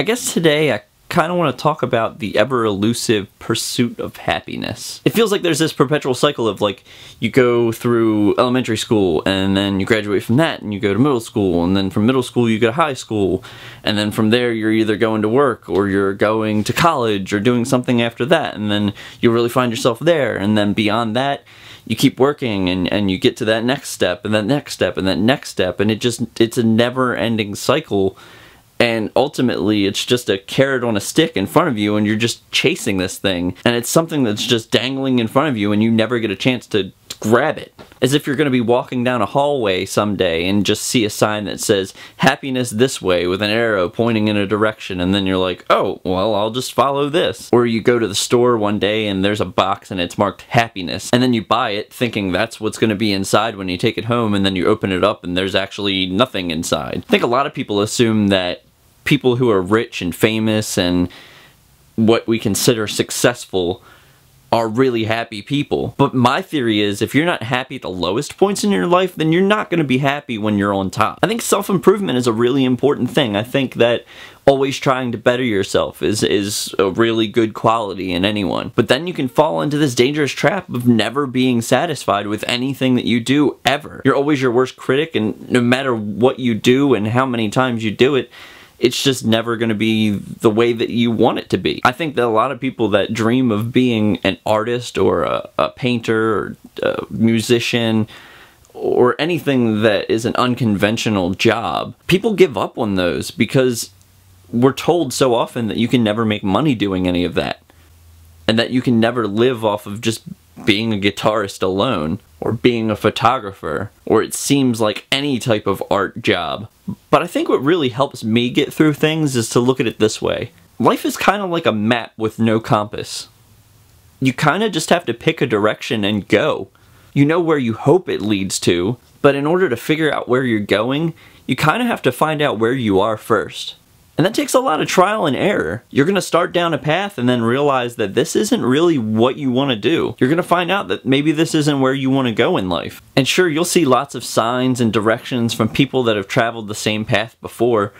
guess today I kind of want to talk about the ever elusive pursuit of happiness. It feels like there's this perpetual cycle of like, you go through elementary school and then you graduate from that and you go to middle school, and then from middle school you go to high school, and then from there you're either going to work or you're going to college or doing something after that, and then you really find yourself there, and then beyond that you keep working and you get to that next step and that next step and that next step, and it's a never-ending cycle. And ultimately, it's just a carrot on a stick in front of you, and you're just chasing this thing. And it's something that's just dangling in front of you, and you never get a chance to grab it. As if you're going to be walking down a hallway someday and just see a sign that says, happiness this way, with an arrow pointing in a direction. And then you're like, oh, well, I'll just follow this. Or you go to the store one day, and there's a box, and it's marked happiness. And then you buy it, thinking that's what's going to be inside when you take it home, and then you open it up, and there's actually nothing inside. I think a lot of people assume that people who are rich and famous and what we consider successful are really happy people. But my theory is, if you're not happy at the lowest points in your life, then you're not going to be happy when you're on top. I think self-improvement is a really important thing. I think that always trying to better yourself is a really good quality in anyone. But then you can fall into this dangerous trap of never being satisfied with anything that you do, ever. You're always your worst critic, and no matter what you do and how many times you do it, it's just never going to be the way that you want it to be. I think that a lot of people that dream of being an artist or a painter or a musician or anything that is an unconventional job, people give up on those because we're told so often that you can never make money doing any of that, and that you can never live off of just being a guitarist alone, or being a photographer, or it seems like any type of art job. But I think what really helps me get through things is to look at it this way. Life is kind of like a map with no compass. You kind of just have to pick a direction and go. You know where you hope it leads to, but in order to figure out where you're going, you kind of have to find out where you are first. And that takes a lot of trial and error. You're going to start down a path and then realize that this isn't really what you want to do. You're going to find out that maybe this isn't where you want to go in life. And sure, you'll see lots of signs and directions from people that have traveled the same path before,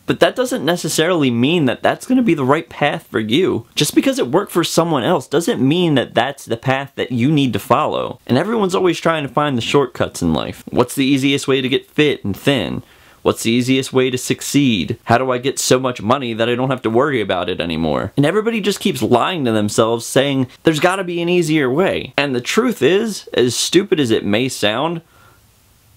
but that doesn't necessarily mean that that's going to be the right path for you. Just because it worked for someone else doesn't mean that that's the path that you need to follow. And everyone's always trying to find the shortcuts in life. What's the easiest way to get fit and thin? What's the easiest way to succeed? How do I get so much money that I don't have to worry about it anymore? And everybody just keeps lying to themselves, saying there's gotta be an easier way. And the truth is, as stupid as it may sound,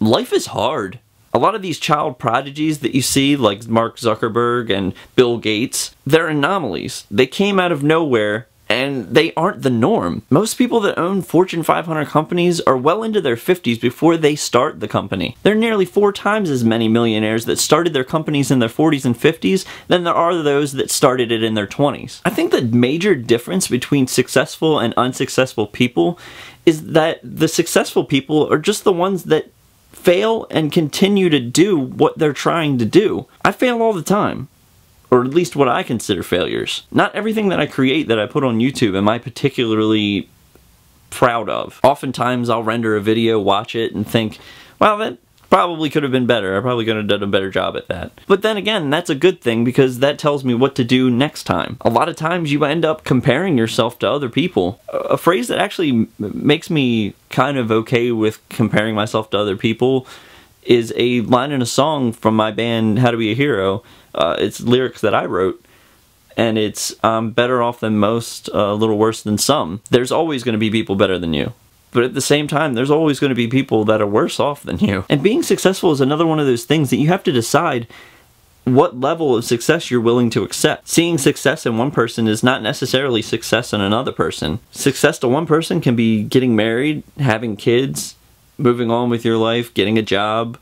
life is hard. A lot of these child prodigies that you see, like Mark Zuckerberg and Bill Gates, they're anomalies. They came out of nowhere, and they aren't the norm. Most people that own Fortune 500 companies are well into their 50s before they start the company. There are nearly 4 times as many millionaires that started their companies in their 40s and 50s than there are those that started it in their 20s. I think the major difference between successful and unsuccessful people is that the successful people are just the ones that fail and continue to do what they're trying to do. I fail all the time. Or at least what I consider failures. Not everything that I create that I put on YouTube am I particularly proud of. Oftentimes I'll render a video, watch it, and think, well, that probably could have been better. I probably could have done a better job at that. But then again, that's a good thing because that tells me what to do next time. A lot of times you end up comparing yourself to other people. A phrase that actually makes me kind of okay with comparing myself to other people is a line in a song from my band How to Be a Hero. It's lyrics that I wrote, and it's I'm better off than most, a little worse than some. There's always going to be people better than you. But at the same time, there's always going to be people that are worse off than you. And being successful is another one of those things that you have to decide what level of success you're willing to accept. Seeing success in one person is not necessarily success in another person. Success to one person can be getting married, having kids, moving on with your life, getting a job,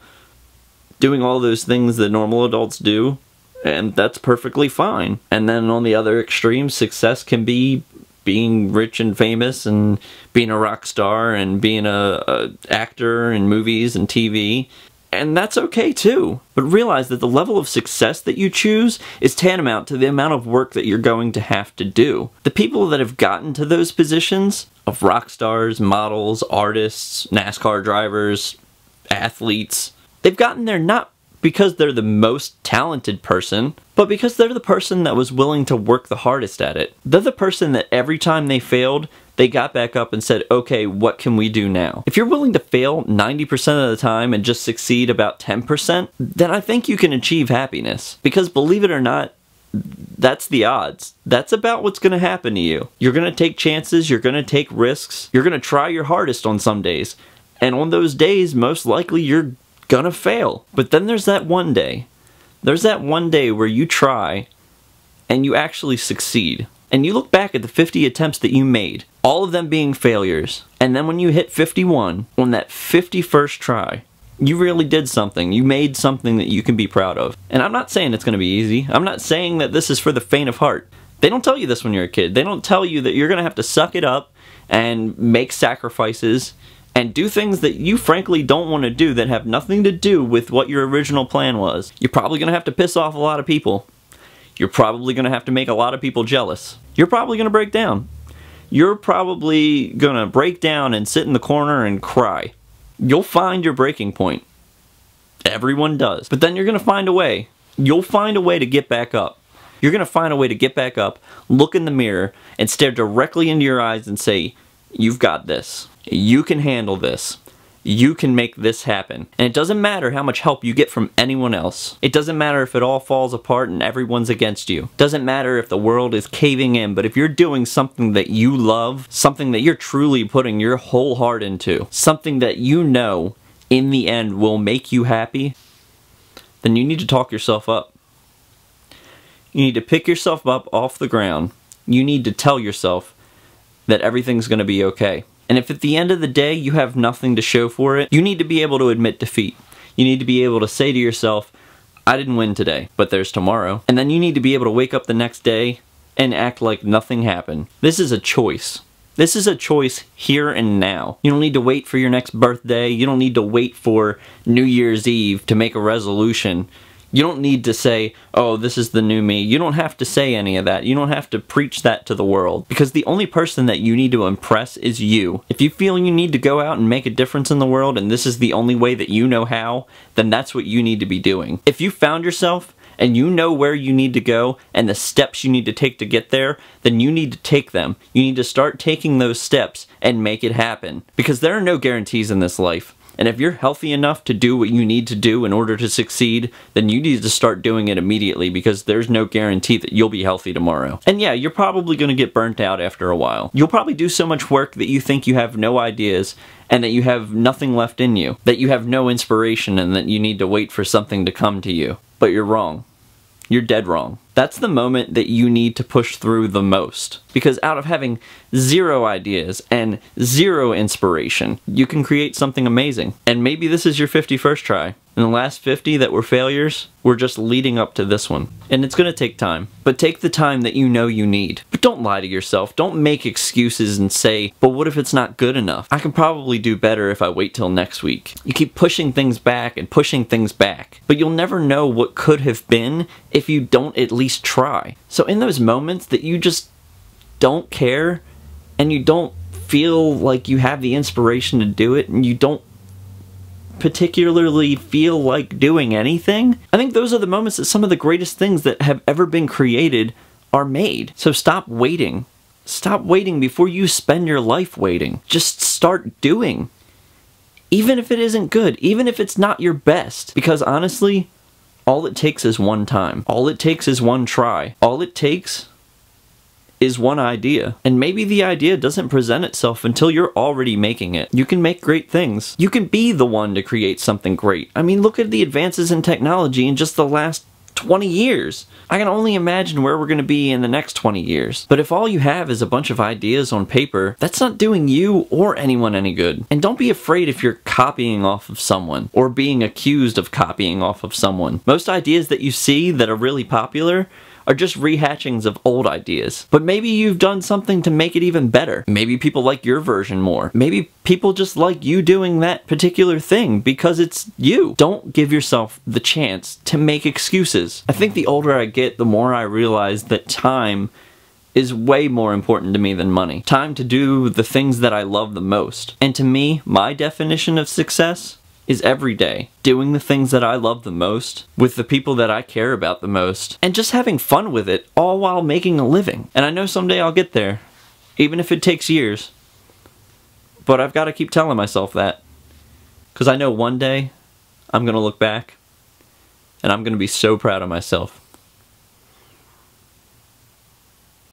doing all those things that normal adults do. And that's perfectly fine. And then on the other extreme, success can be being rich and famous and being a rock star and being a actor in movies and TV. And that's okay too. But realize that the level of success that you choose is tantamount to the amount of work that you're going to have to do. The people that have gotten to those positions of rock stars, models, artists, NASCAR drivers, athletes, they've gotten there not because they're the most talented person, but because they're the person that was willing to work the hardest at it. They're the person that every time they failed, they got back up and said, okay, what can we do now? If you're willing to fail 90% of the time and just succeed about 10%, then I think you can achieve happiness. Because believe it or not, that's the odds. That's about what's going to happen to you. You're going to take chances, you're going to take risks, you're going to try your hardest on some days. And on those days, most likely you're going to fail. But then there's that one day. There's that one day where you try and you actually succeed. And you look back at the 50 attempts that you made, all of them being failures. And then when you hit 51, on that 51st try, you really did something. You made something that you can be proud of. And I'm not saying it's going to be easy. I'm not saying that this is for the faint of heart. They don't tell you this when you're a kid. They don't tell you that you're going to have to suck it up and make sacrifices and do things that you frankly don't want to do that have nothing to do with what your original plan was. You're probably going to have to piss off a lot of people. You're probably going to have to make a lot of people jealous. You're probably going to break down. You're probably going to break down and sit in the corner and cry. You'll find your breaking point. Everyone does. But then you're going to find a way. You'll find a way to get back up. You're going to find a way to get back up, look in the mirror, and stare directly into your eyes and say, you've got this. You can handle this. You can make this happen. And it doesn't matter how much help you get from anyone else. It doesn't matter if it all falls apart and everyone's against you. It doesn't matter if the world is caving in, but if you're doing something that you love, something that you're truly putting your whole heart into, something that you know in the end will make you happy, then you need to talk yourself up. You need to pick yourself up off the ground. You need to tell yourself that everything's going to be okay. And if at the end of the day you have nothing to show for it, you need to be able to admit defeat. You need to be able to say to yourself, I didn't win today, but there's tomorrow. And then you need to be able to wake up the next day and act like nothing happened. This is a choice. This is a choice here and now. You don't need to wait for your next birthday. You don't need to wait for New Year's Eve to make a resolution. You don't need to say, oh, this is the new me. You don't have to say any of that. You don't have to preach that to the world. Because the only person that you need to impress is you. If you feel you need to go out and make a difference in the world and this is the only way that you know how, then that's what you need to be doing. If you found yourself and you know where you need to go and the steps you need to take to get there, then you need to take them. You need to start taking those steps and make it happen. Because there are no guarantees in this life. And if you're healthy enough to do what you need to do in order to succeed, then you need to start doing it immediately because there's no guarantee that you'll be healthy tomorrow. And yeah, you're probably going to get burnt out after a while. You'll probably do so much work that you think you have no ideas and that you have nothing left in you, that you have no inspiration and that you need to wait for something to come to you. But you're wrong. You're dead wrong. That's the moment that you need to push through the most. Because out of having zero ideas and zero inspiration, you can create something amazing. And maybe this is your 51st try. And the last 50 that were failures were just leading up to this one. And it's going to take time. But take the time that you know you need. But don't lie to yourself. Don't make excuses and say, but what if it's not good enough? I can probably do better if I wait till next week. You keep pushing things back and pushing things back. But you'll never know what could have been if you don't at least try. So in those moments that you just don't care and you don't feel like you have the inspiration to do it and you don't particularly feel like doing anything, I think those are the moments that some of the greatest things that have ever been created are made. So stop waiting. Stop waiting before you spend your life waiting. Just start doing. Even if it isn't good, even if it's not your best. Because honestly, all it takes is one time. All it takes is one try. All it takes is one idea. And maybe the idea doesn't present itself until you're already making it. You can make great things. You can be the one to create something great. I mean, look at the advances in technology in just the last 20 years. I can only imagine where we're going to be in the next 20 years. But if all you have is a bunch of ideas on paper, that's not doing you or anyone any good. And don't be afraid if you're copying off of someone or being accused of copying off of someone. Most ideas that you see that are really popular are just rehatchings of old ideas. But maybe you've done something to make it even better. Maybe people like your version more. Maybe people just like you doing that particular thing because it's you. Don't give yourself the chance to make excuses. I think the older I get, the more I realize that time is way more important to me than money. Time to do the things that I love the most. And to me, my definition of success is every day doing the things that I love the most, with the people that I care about the most, and just having fun with it, all while making a living. And I know someday I'll get there, even if it takes years. But I've got to keep telling myself that. Because I know one day I'm going to look back and I'm going to be so proud of myself.